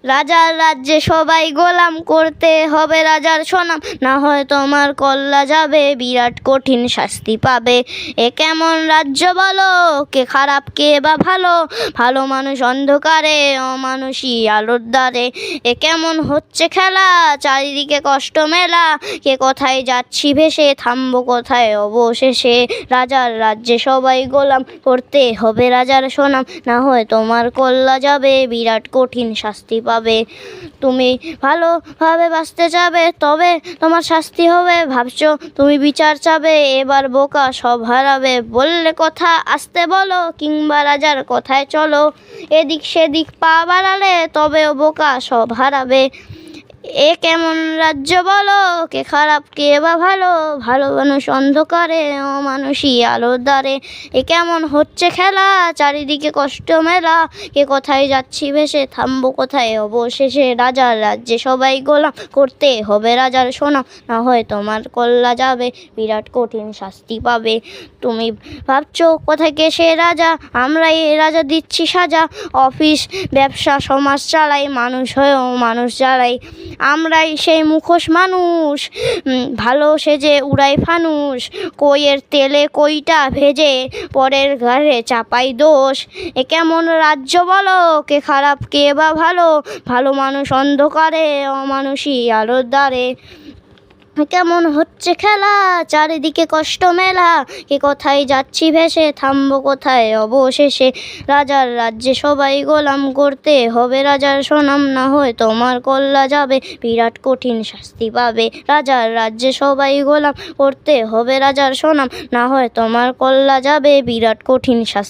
রাজার রাজ্যে সবাই গোলাম, করতে হবে রাজার সুনাম, না হয় তোমার কল্লা যাবে, বিরাট কঠিন শাস্তি পাবে। এ কেমন রাজ্য বলো, কে খারাপ কে বা ভালো, ভালো মানুষ অন্ধকারে, অমানুষী আলোর দ্বারে। এ কেমন হচ্ছে খেলা, চারিদিকে কষ্ট মেলা, কে কোথায় যাচ্ছি ভেসে, থামবো কোথায় অবশেষে। রাজার রাজ্যে সবাই গোলাম, করতে হবে রাজার সুনাম, না হয় তোমার কল্লা যাবে, বিরাট কঠিন শাস্তি পাবে। তুমি ভালোভাবে বাঁচতে চাবে, তবে তোমার শাস্তি হবে, ভাবছো তুমি বিচার চাবে, এবার বোকা সব হারাবে। বললে কথা আসতে বলো, কিংবা রাজার কথায় চলো, এদিক সেদিক পা বাড়ালে তবেও বোকা সব হারাবে। এ কেমন রাজ্য বলো, কে খারাপ কে বা ভালো, ভালো মানুষ অন্ধকারে, অমানুষী আলোর দ্বারে। এ কেমন হচ্ছে খেলা, চারিদিকে কষ্ট মেলা, কে কোথায় যাচ্ছি ভেসে, থামবো কোথায় অবশেষে। রাজার রাজ্যে সবাই গোলাম, করতে হবে রাজার সুনাম, না হয় তোমার কল্লা যাবে, বিরাট কঠিন শাস্তি পাবে। তুমি ভাবছো কোথায় কে সে রাজা, আমরাই এ রাজা দিচ্ছি সাজা, অফিস ব্যবসা সমাজ চালাই, মানুষ হয়েও মানুষ জ্বালাই। আমরাই সেই মুখোশ মানুষ, ভালো সেজে উড়াই ফানুস, কইয়ের তেলে কইটা ভেজে, পরের ঘাড়ে চাপাই দোষ। এ কেমন রাজ্য বলো, কে খারাপ কে বা ভালো, ভালো মানুষ অন্ধকারে, অমানুষী আলোর দ্বারে। কেমন হচ্ছে খেলা, চারিদিকে কষ্ট মেলা, কে কোথায় যাচ্ছি ভেসে, থামবো কোথায় অবশেষে। রাজার রাজ্যে সবাই গোলাম, করতে হবে রাজার সুনাম, না হয় তোমার কল্লা যাবে, বিরাট কঠিন শাস্তি পাবে। রাজার রাজ্যে সবাই গোলাম, করতে হবে রাজার সুনাম, না হয় তোমার কল্লা যাবে, বিরাট কঠিন শাস্তি।